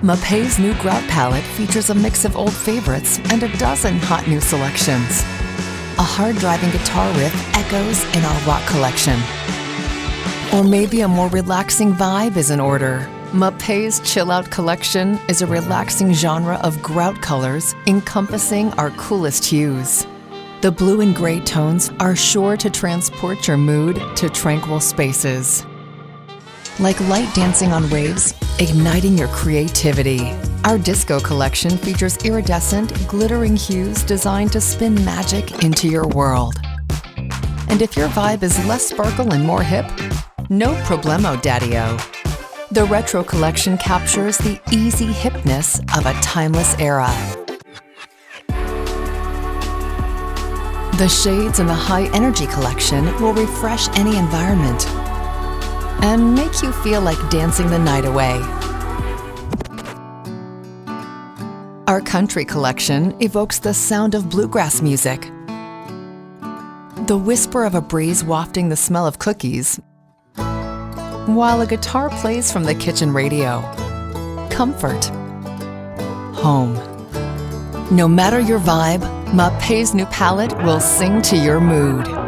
MAPEI's new grout palette features a mix of old favorites and a dozen hot new selections. A hard-driving guitar riff echoes in our rock collection. Or maybe a more relaxing vibe is in order. MAPEI's Chill Out collection is a relaxing genre of grout colors encompassing our coolest hues. The blue and gray tones are sure to transport your mood to tranquil spaces. Like light dancing on raves, igniting your creativity. Our disco collection features iridescent, glittering hues designed to spin magic into your world. And if your vibe is less sparkle and more hip, no problemo, daddy-o. The retro collection captures the easy hipness of a timeless era. The shades in the high energy collection will refresh any environment and make you feel like dancing the night away. Our country collection evokes the sound of bluegrass music, the whisper of a breeze wafting the smell of cookies, while a guitar plays from the kitchen radio. Comfort. Home. No matter your vibe, MAPEI's new palette will sing to your mood.